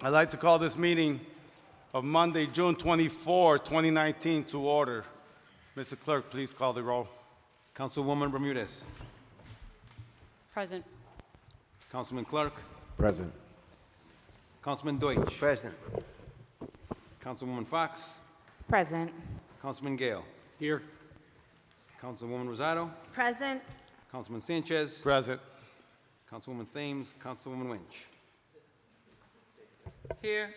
I'd like to call this meeting of Monday, June 24, 2019 to order. Mr. Clerk, please call the roll. Councilwoman Bermudez. Present. Councilman Clark. Present. Councilman Deutsch. Present. Councilwoman Fox. Present. Councilman Gale. Here. Councilwoman Rosado. Present. Councilman Sanchez. Present. Councilwoman Thames. Councilwoman Winch. Here.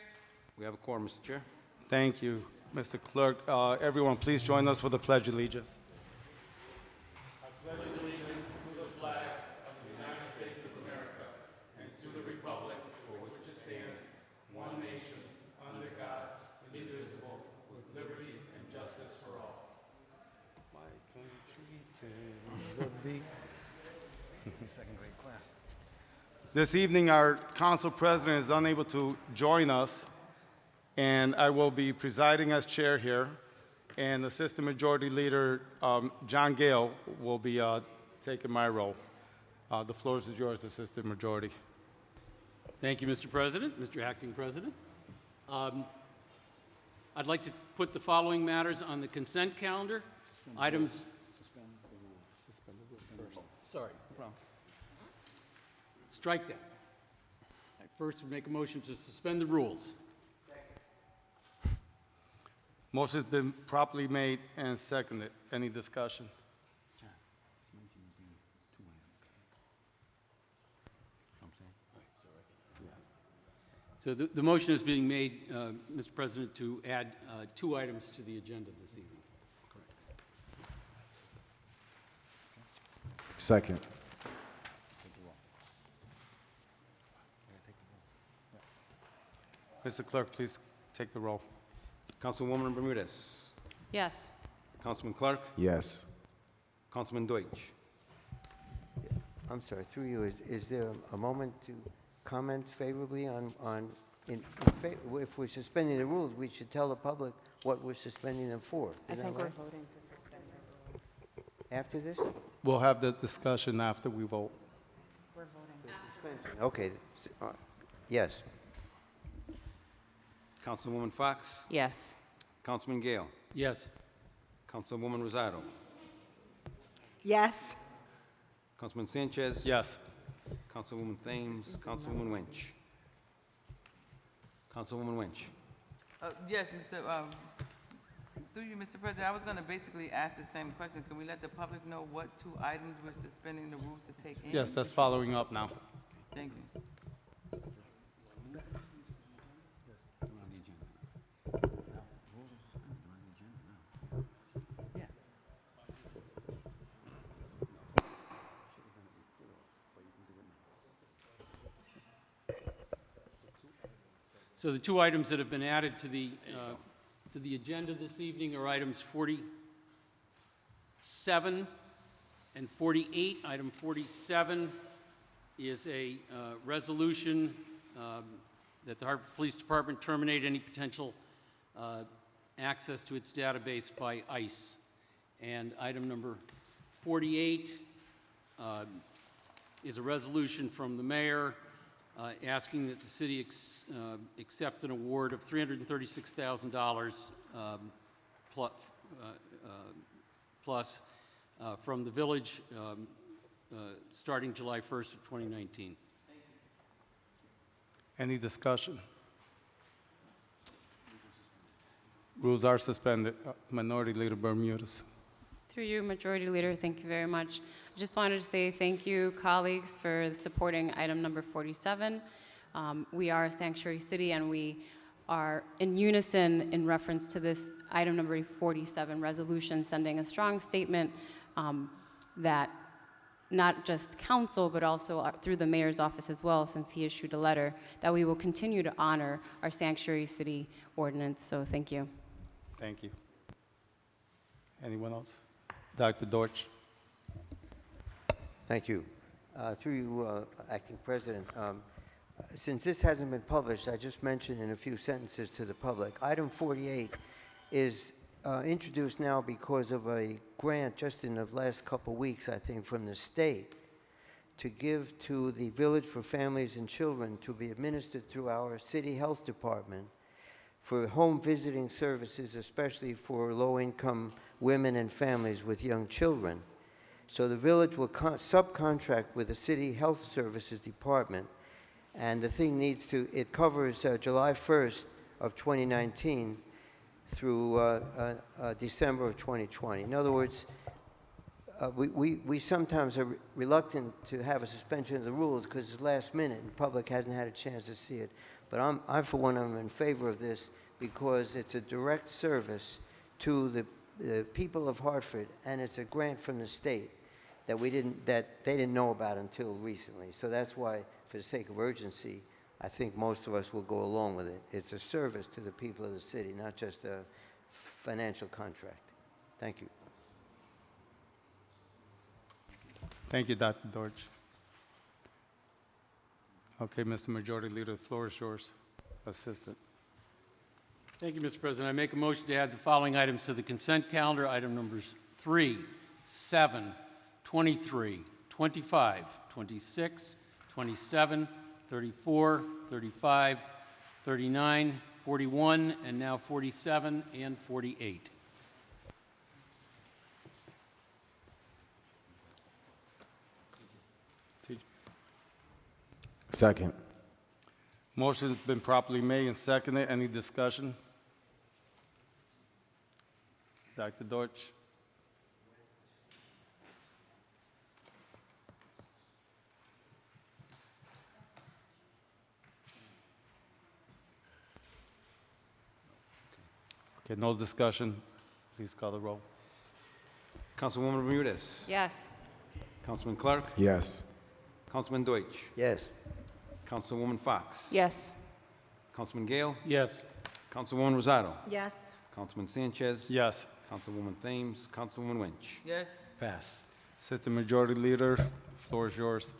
We have a quorum, Mr. Chair. Thank you, Mr. Clerk. Everyone, please join us for the Pledge of Allegiance. Second grade class. This evening, our council president is unable to join us, and I will be presiding as chair here, and Assistant Majority Leader John Gale will be taking my role. The floor is yours, Assistant Majority. Thank you, Mr. President, Mr. Acting President. I'd like to put the following matters on the consent calendar. Items. Sorry, no problem. Strike that. I first would make a motion to suspend the rules. Motion's been properly made and seconded. Any discussion? So the motion is being made, Mr. President, to add 2 items to the agenda this evening. Second. Mr. Clerk, please take the roll. Councilwoman Bermudez. Yes. Councilman Clark. Yes. Councilman Deutsch. I'm sorry, through you, is there a moment to comment favorably if we're suspending the rules, we should tell the public what we're suspending them for. I Is that think we're right? voting to suspend the rules. After this? We'll have the discussion after we vote. We're voting. Suspension. Okay, yes. Councilwoman Fox. Yes. Councilman Gale. Yes. Councilwoman Rosado. Yes. Councilman Sanchez. Yes. Councilwoman Thames. Councilwoman Winch. Councilwoman Winch. Yes, through you, Mr. President, I was going to basically ask the same question. Can we let the public know what 2 items we're suspending the rules to take in? Yes, that's following up now. Thank you. So the 2 items that have been added to the agenda this evening are items 47 and 48. Item 47 is a resolution that the Hartford Police Department terminate any potential access to its database by ICE. And item number 48 is a resolution from the mayor asking that the city accept an award of $336,000 plus from the village starting July 1st of 2019. Any discussion? Rules are suspended. Minority Leader Bermudez. Through you, Majority Leader, thank you very much. I just wanted to say thank you, colleagues, for supporting item number 47. We are a sanctuary city, and we are in unison in reference to this item number 47 resolution, sending a strong statement that not just council, but also through the mayor's office as well, since he issued a letter, that we will continue to honor our sanctuary city ordinance. So thank you. Thank you. Anyone else? Dr. Deutsch. Thank you. Through you, Acting President, since this hasn't been published, I just mentioned in a few sentences to the public. Item 48 is introduced now because of a grant just in the last couple weeks, I think, from the state to give to the Village for Families and Children to be administered through our city health department for home visiting services, especially for low-income women and families with young children. So the village will subcontract with the city health services department, and the thing needs to, it covers July 1st of 2019 through December of 2020. In other words, we sometimes are reluctant to have a suspension of the rules because it's last minute and the public hasn't had a chance to see it. But I for one, am in favor of this because it's a direct service to the people of Hartford, and it's a grant from the state that they didn't know about until recently. So that's why, for the sake of urgency, I think most of us will go along with it. It's a service to the people of the city, not just a financial contract. Thank you. Thank you, Dr. Dorch. Okay, Mr. Majority Leader, the floor is yours, Assistant. Thank you, Mr. President. I make a motion to add the following items to the consent calendar, item numbers 3, 7, 23, 25, 26, 27, 34, 35, 39, 41, and now 47 and 48. Second. Motion's been properly made and seconded. Any discussion? Dr. Dorch? Okay, no discussion. Please call the roll. Councilwoman Bermudez. Yes. Councilman Clark. Yes. Councilman Deutsch. Yes. Councilwoman Fox. Yes. Councilman Gale. Yes. Councilwoman Rosado. Yes. Councilman Sanchez. Yes. Councilwoman Thames. Councilwoman Winch. Yes. Pass. Assistant Majority Leader, the floor is yours.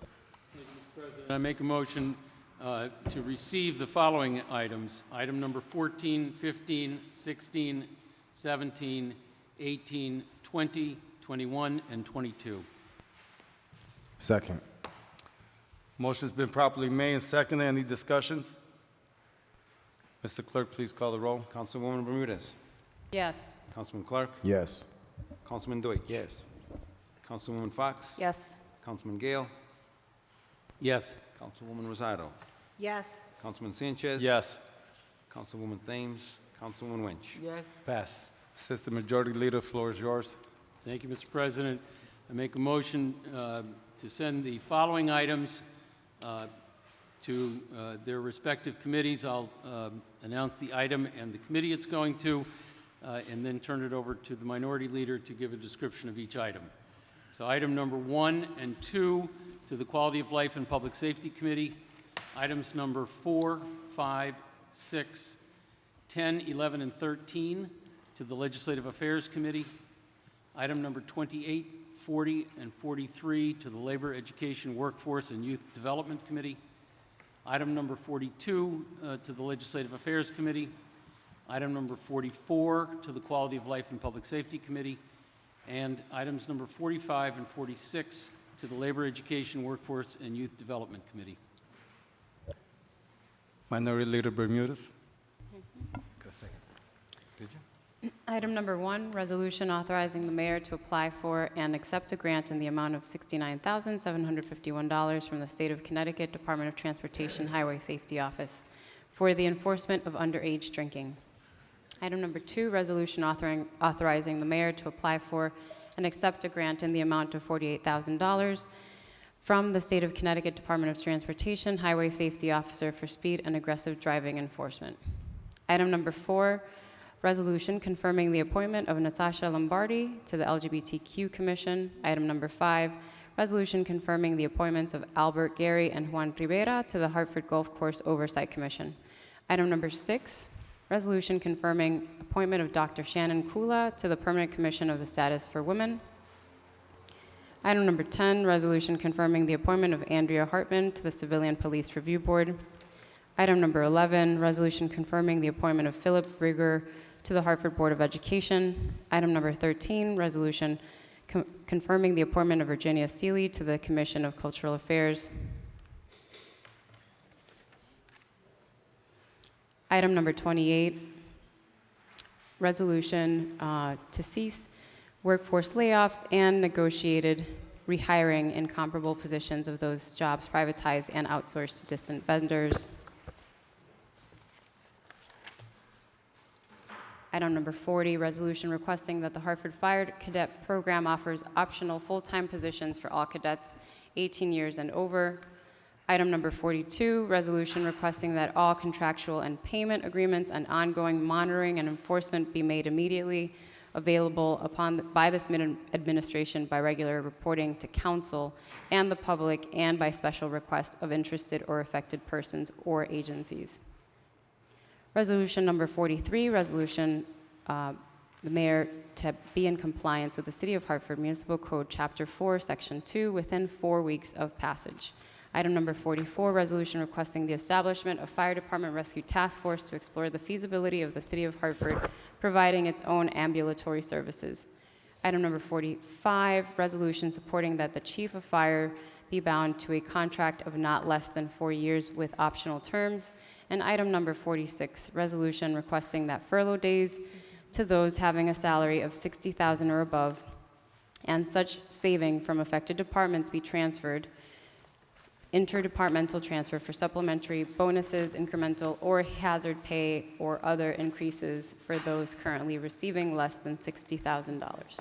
I make a motion to receive the following items. Item number 14, 15, 16, 17, 18, 20, 21, and 22. Second. Motion's been properly made and seconded. Any discussions? Mr. Clerk, please call the roll. Councilwoman Bermudez. Yes. Councilman Clark. Yes. Councilman Deutsch. Yes. Councilwoman Fox. Yes. Councilman Gale. Yes. Councilwoman Rosado. Yes. Councilman Sanchez. Yes. Councilwoman Thames. Councilwoman Winch. Yes. Pass. Assistant Majority Leader, the floor is yours. Thank you, Mr. President. I make a motion to send the following items to their respective committees. I'll announce the item and the committee it's going to, and then turn it over to the Minority Leader to give a description of each item. So item number 1 and 2 to the Quality of Life and Public Safety Committee. Items number 4, 5, 6, 10, 11, and 13 to the Legislative Affairs Committee. Item number 28, 40, and 43 to the Labor, Education, Workforce, and Youth Development Committee. Item number 42 to the Legislative Affairs Committee. Item number 44 to the Quality of Life and Public Safety Committee. And items number 45 and 46 to the Labor, Education, Workforce, and Youth Development Committee. Minority Leader Bermudez. Item number 1, resolution authorizing the mayor to apply for and accept a grant in the amount of $69,751 from the State of Connecticut Department of Transportation Highway Safety Office for the enforcement of underage drinking. Item number 2, resolution authorizing the mayor to apply for and accept a grant in the amount of $48,000 from the State of Connecticut Department of Transportation Highway Safety Officer for speed and aggressive driving enforcement. Item number 4, resolution confirming the appointment of Natasha Lombardi to the LGBTQ Commission. Item number 5, resolution confirming the appointments of Albert Gary and Juan Rivera to the Hartford Golf Course Oversight Commission. Item number 6, resolution confirming appointment of Dr. Shannon Kula to the Permanent Commission of the Status for Women. Item number 10, resolution confirming the appointment of Andrea Hartman to the Civilian Police Review Board. Item number 11, resolution confirming the appointment of Philip Rigueur to the Hartford Board of Education. Item number 13, resolution confirming the appointment of Virginia Seeley to the Commission of Cultural Affairs. Item number 28, resolution to cease workforce layoffs and negotiated rehiring in comparable positions of those jobs privatized and outsourced to distant vendors. Item number 40, resolution requesting that the Hartford Fire Cadet Program offers optional full-time positions for all cadets 18 years and over. Item number 42, resolution requesting that all contractual and payment agreements and ongoing monitoring and enforcement be made immediately available by this administration by regular reporting to council and the public and by special request of interested or affected persons or agencies. Resolution number 43, resolution the mayor to be in compliance with the City of Hartford Municipal Code Chapter 4, Section 2 within 4 weeks of passage. Item number 44, resolution requesting the establishment of Fire Department Rescue Task Force to explore the feasibility of the City of Hartford providing its own ambulatory services. Item number 45, resolution supporting that the Chief of Fire be bound to a contract of not less than 4 years with optional terms. And item number 46, resolution requesting that furlough days to those having a salary of $60,000 or above and such saving from affected departments be transferred, interdepartmental transfer for supplementary bonuses, incremental or hazard pay, or other increases for those currently receiving less than $60,000.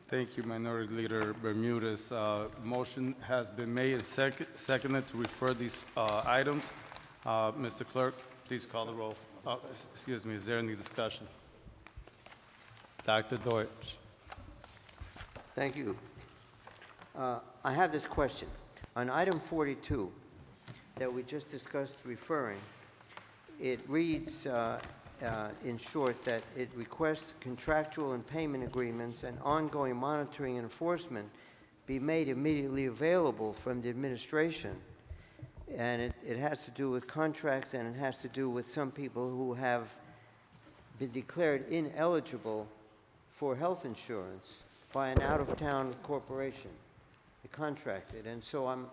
Thank you, Minority Leader Bermudez. Motion has been made and seconded to refer these items. Mr. Clerk, please call the roll. Excuse me, is there any discussion? Dr. Deutsch. Thank you. I have this question. On item 42 that we just discussed referring, it reads in short that it requests contractual and payment agreements and ongoing monitoring and enforcement be made immediately available from the administration. And it has to do with contracts, and it has to do with some people who have been declared ineligible for health insurance by an out-of-town corporation, contracted. And so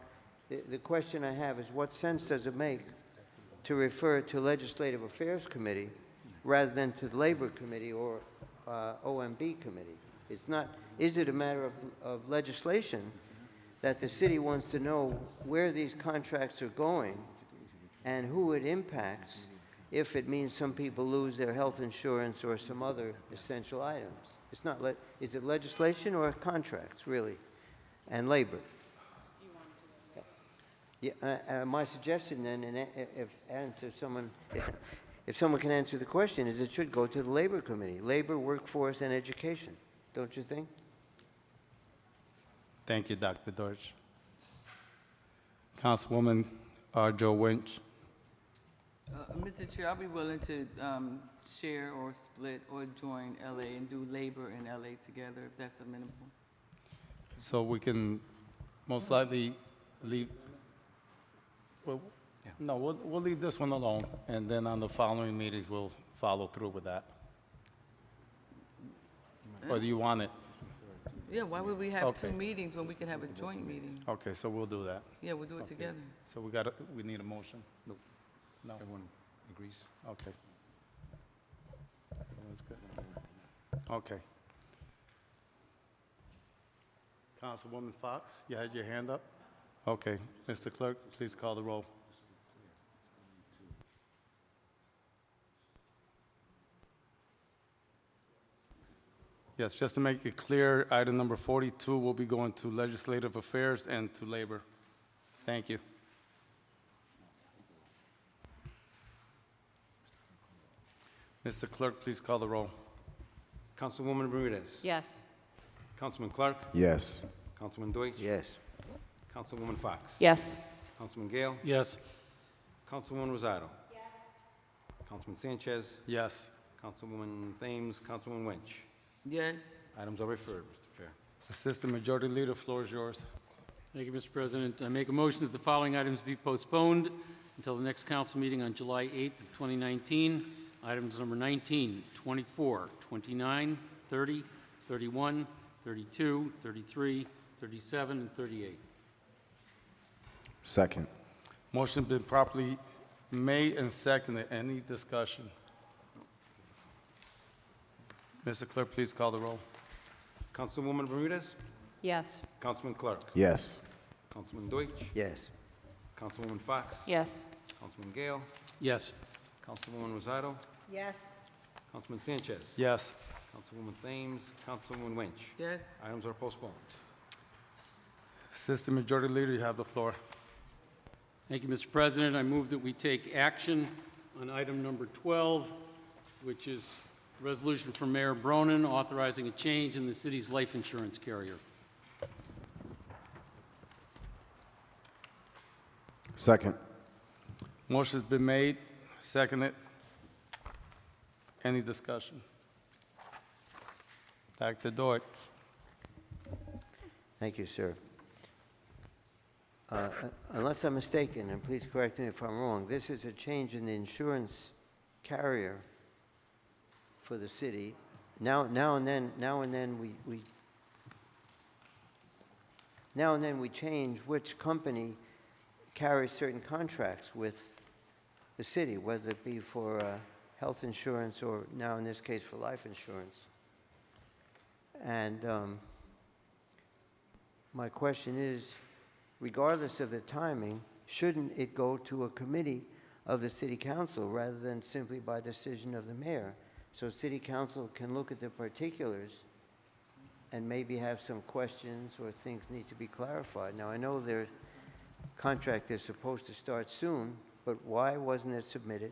the question I have is, what sense does it make to refer to Legislative Affairs Committee rather than to the Labor Committee or OMB Committee? It's not, is it a matter of legislation that the city wants to know where these contracts are going and who it impacts if it means some people lose their health insurance or some other essential items? It's not, is it legislation or contracts, really? And labor. Yeah, my suggestion then, and if someone can answer the question, is it should go to the Labor Committee, Labor, Workforce, and Education. Don't you think? Thank you, Dr. Deutsch. Councilwoman Joe Winch. Mr. Chair, I'll be willing to share or split or join LA and do labor and LA together if that's amenable. So we can most likely leave, well, no, we'll leave this one alone, and then on the following meetings, we'll follow through with that. Or do you want it? Yeah, why would we have Okay. 2 meetings when we can have a joint meeting? Okay, so we'll do that. Yeah, we'll do it Okay. together. So we need a motion? Nope. No? Everyone agrees? Okay. Everyone's good? Okay. Councilwoman Fox, you had your hand up? Okay. Mr. Clerk, please call the roll. Yes, just to make it clear, item number 42 will be going to Legislative Affairs and to Labor. Thank you. Mr. Clerk, please call the roll. Councilwoman Bermudez. Yes. Councilman Clark. Yes. Councilman Deutsch. Yes. Councilwoman Fox. Yes. Councilman Gale. Yes. Councilwoman Rosado. Yes. Councilman Sanchez. Yes. Councilwoman Thames. Councilwoman Winch. Yes, Items are referred, Mr. Chair. Assistant Majority Leader, floor is yours. Thank you, Mr. President. I make a motion that the following items be postponed until the next council meeting on July 8th of 2019. Items number 19, 24, 29, 30, 31, 32, 33, 37, and 38. Second. Motion's been properly made and seconded. Any discussion? Mr. Clerk, please call the roll. Councilwoman Bermudez? Yes. Councilman Clark? Yes. Councilman Deutsch? Yes. Councilwoman Fox? Yes. Councilman Gale? Yes. Councilwoman Rosado? Yes. Councilman Sanchez? Yes. Councilwoman Thames? Councilwoman Wench? Yes. Items are postponed. Assistant Majority Leader, you have the floor. Thank you, Mr. President. I move that we take action on item number 12, which is resolution from Mayor Bronin authorizing a change in the city's life insurance carrier. Second. Motion's been made, seconded. Any discussion? Dr. Deutsch. Thank you, sir. Unless I'm mistaken, and please correct me if I'm wrong, this is a change in the insurance carrier for the city. Now and then we change which company carries certain contracts with the city, whether it be for health insurance or now in this case for life insurance. And my question is, regardless of the timing, shouldn't it go to a committee of the city council rather than simply by decision of the mayor? So city council can look at the particulars and maybe have some questions or things need to be clarified. Now, I know their contract is supposed to start soon, but why wasn't it submitted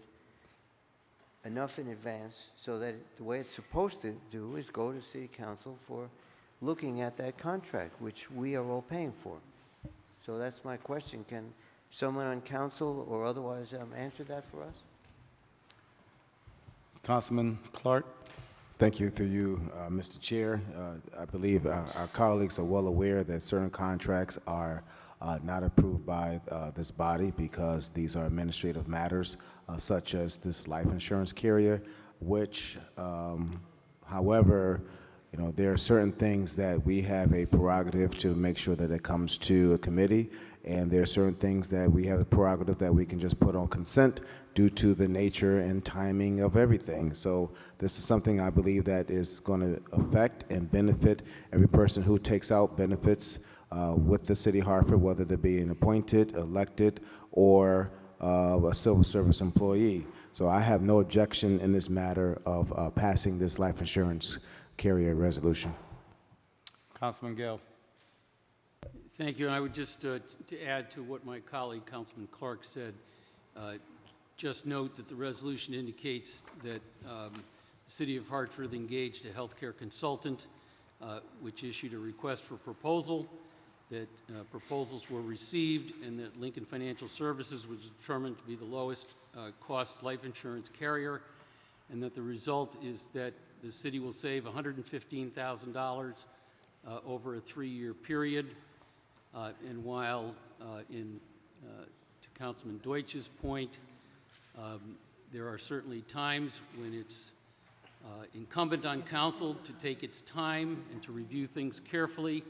enough in advance so that the way it's supposed to do is go to city council for looking at that contract, which we are all paying for? So that's my question. Can someone on council or otherwise answer that for us? Councilman Clark. Thank you. Through you, Mr. Chair. I believe our colleagues are well aware that certain contracts are not approved by this body because these are administrative matters, such as this life insurance carrier, which, however, you know, there are certain things that we have a prerogative to make sure that it comes to a committee, and there are certain things that we have a prerogative that we can just put on consent due to the nature and timing of everything. So this is something I believe that is going to affect and benefit every person who takes out benefits with the city of Hartford, whether they be an appointed, elected, or a civil service employee. So I have no objection in this matter of passing this life insurance carrier resolution. Councilman Gale. Thank you. And I would just, to add to what my colleague, Councilman Clark, said, just note that the resolution indicates that the City of Hartford engaged a healthcare consultant, which issued a request for proposal, that proposals were received, and that Lincoln Financial Services was determined to be the lowest cost life insurance carrier, and that the result is that the city will save $115,000 over a 3-year period. And while to Councilman Deutsch's point, there are certainly times when it's incumbent on council to take its time and to review things carefully.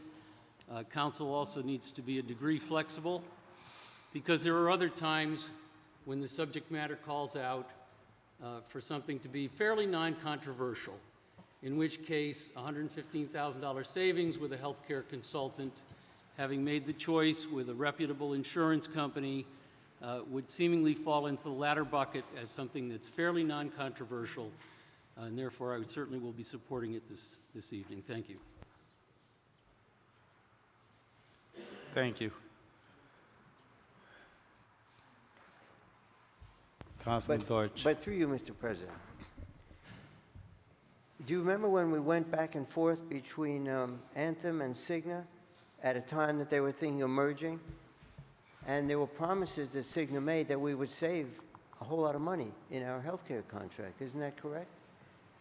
Council also needs to be a degree flexible, because there are other times when the subject matter calls out for something to be fairly non-controversial, in which case $115,000 savings with a healthcare consultant, having made the choice with a reputable insurance company, would seemingly fall into the latter bucket as something that's fairly non-controversial, and therefore I would certainly will be supporting it this evening. Thank you. Thank you. Councilman Deutsch. But through you, Mr. President, do you remember when we went back and forth between Anthem and Cigna at a time that they were thinking of merging? And there were promises that Cigna made that we would save a whole lot of money in our health care contract. Isn't that correct?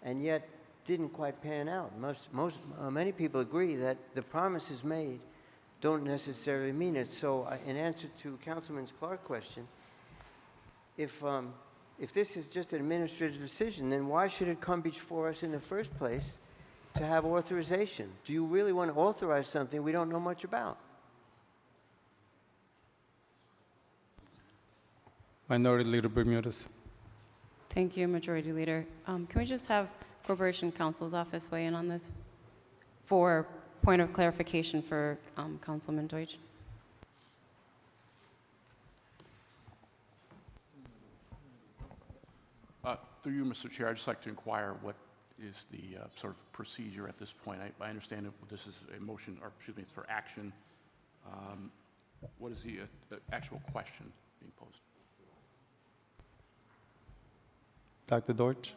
And yet didn't quite pan out. Many people agree that the promises made don't necessarily mean it. So in answer to Councilman Clark's question, if this is just an administrative decision, then why should it come before us in the first place to have authorization. Do you really want to authorize something we don't know much about? Minority Leader Bermudez. Thank you, Majority Leader. Can we just have Corporation Counsel's Office weigh in on this? For point of clarification for Councilman Deutsch. Through you, Mr. Chair, I'd just like to inquire what is the sort of procedure at this point. I understand that this is a motion, or excuse me, it's for action. What is the actual question being posed? Dr. Deutsch?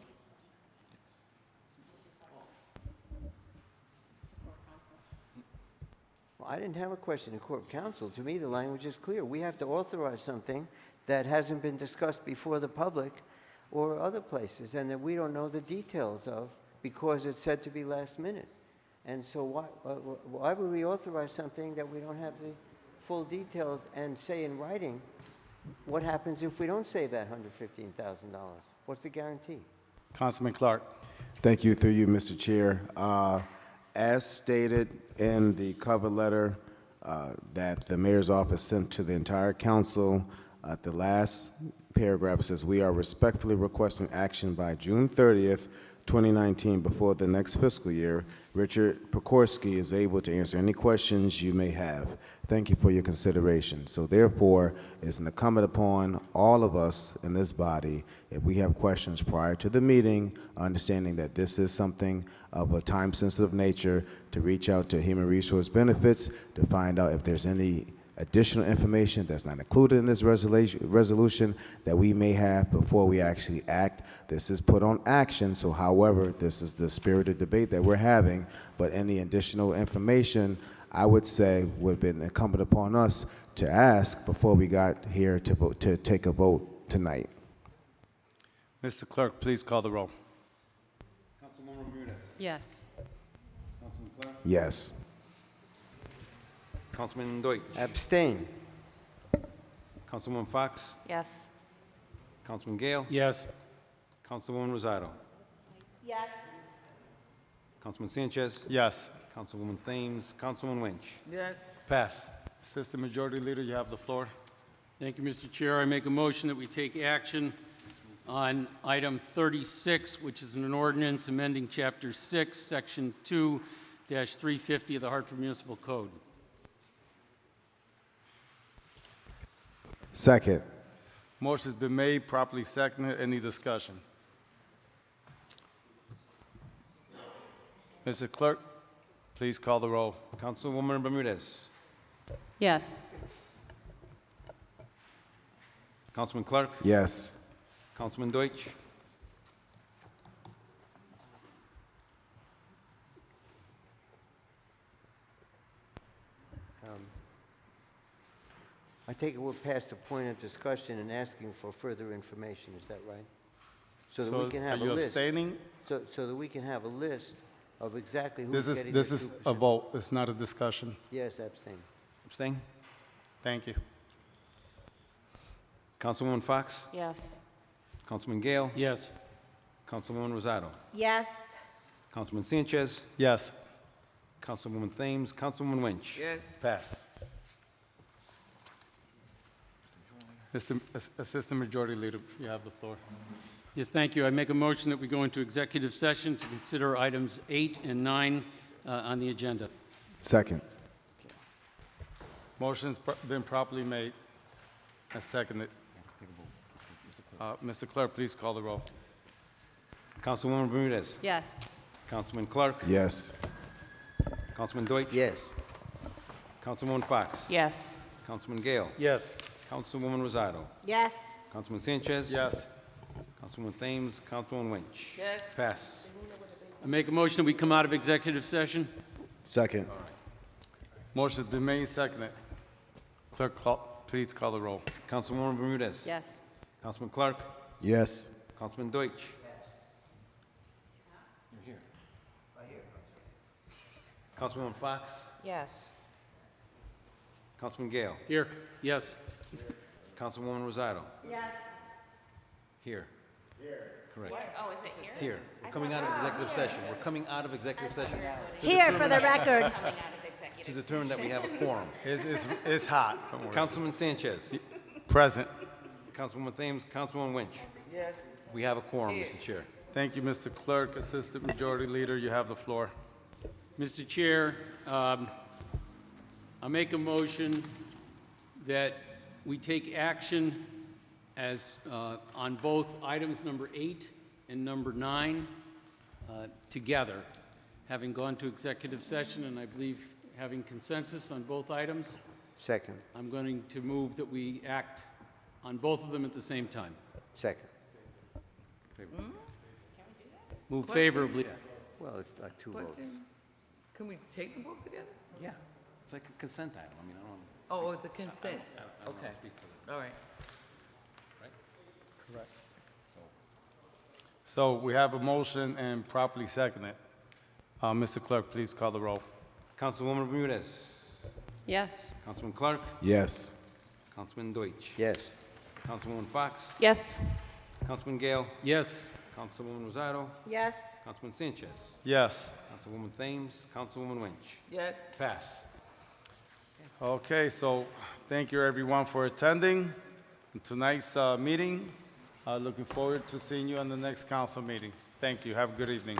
Well, I didn't have a question in Corp Counsel. To me, the language is clear. We have to authorize something that hasn't been discussed before the public or other places, and that we don't know the details of because it's said to be last minute. And so why would we authorize something that we don't have the full details and say in writing what happens if we don't save that $115,000? What's the guarantee? Councilman Clark. Thank you, through you, Mr. Chair. As stated in the cover letter that the mayor's office sent to the entire council, the last paragraph says, "We are respectfully requesting action by June 30th, 2019, before the next fiscal year. Richard Pokorski is able to answer any questions you may have. Thank you for your consideration." So therefore, it's incumbent upon all of us in this body, if we have questions prior to the meeting, understanding that this is something of a time-sensitive nature, to reach out to Human Resource Benefits to find out if there's any additional information that's not included in this resolution that we may have before we actually act. This is put on action, so however, this is the spirited debate that we're having, but any additional information, I would say, would have been incumbent upon us to ask before we got here to vote, to take a vote tonight. Mr. Clerk, please call the roll. Councilwoman Bermudez. Yes. Councilman Clark. Yes. Councilman Deutsch. Abstain. Councilwoman Fox. Yes. Councilman Gale. Yes. Councilwoman Rosado. Yes. Councilman Sanchez. Yes. Councilwoman Thames. Councilwoman Winch. Yes. Pass. Assistant Majority Leader, you have the floor. Thank you, Mr. Chair. I make a motion that we take action on item 36, which is an ordinance amending Chapter 6, Section 2-350 of the Hartford Municipal Code. Second. Motion's been made, properly seconded. Any discussion? Mr. Clerk, please call the roll. Councilwoman Bermudez. Yes. Councilman Clark. Yes. Councilman Deutsch. I take it we're past the point of discussion and asking for further information, is that right? So that we can have a Are you list. abstaining? So that we can have a list of exactly who's This is, getting this the is 2%. a vote. It's not a discussion. Yes, abstain. Abstain. Thank you. Councilwoman Fox. Yes. Councilman Gale. Yes. Councilwoman Rosado. Yes. Councilman Sanchez. Yes. Councilwoman Thames. Councilwoman Winch. Yes. Pass. Assistant Majority Leader, you have the floor. Yes, thank you. I make a motion that we go into executive session to consider items 8 and 9 on the agenda. Second. Motion's been properly made and seconded. Mr. Clerk, please call the roll. Councilwoman Bermudez. Yes. Councilman Clark. Yes. Councilman Deutsch. Yes. Councilwoman Fox. Yes. Councilman Gale. Yes. Councilwoman Rosado. Yes. Councilman Sanchez. Yes. Councilwoman Thames. Councilwoman Winch. Yes. Pass. I make a motion that we come out of executive session. Second. Motion's been made and seconded. Clerk, please call the roll. Councilwoman Bermudez. Yes. Councilman Clark. Yes. Councilman Deutsch. You're here. Councilwoman Fox. Yes. Councilman Gale. Here. Yes. Councilwoman Rosado. Yes. Here. Correct. Oh, is it here? Here. We're coming out of executive session. We're coming out of executive session Here, for the record. to determine that we have a quorum. It's hot, don't worry. Councilman Sanchez, Present. Councilwoman Thames, Councilwoman Winch. Yes. We have a quorum, Mr. Chair. Thank you, Mr. Clerk. Assistant Majority Leader, you have the floor. Mr. Chair, I make a motion that we take action as, on both items number 8 and number 9 together, having gone to executive session, and I believe having consensus on both items. Second. I'm going to move that we act on both of them at the same time. Second. Move Question? favorably. Well, it's like two votes. Question? Can we take them both together? Yeah. It's like a consent item. I mean, I don't. Oh, it's a consent. I don't Okay. speak for All right. So we have a motion and properly seconded. Mr. Clerk, please call the roll. Councilwoman Bermudez, Yes. Councilman Clark, Yes. Councilman Deutsch, Yes. Councilwoman Fox, Yes. Councilman Gale, Yes. Councilwoman Rosado, Yes. Councilman Sanchez, Yes. Councilwoman Thames, Councilwoman Winch. Yes. Pass. Okay, so thank you everyone for attending tonight's meeting. Looking forward to seeing you on the next council meeting. Thank you. Have a good evening.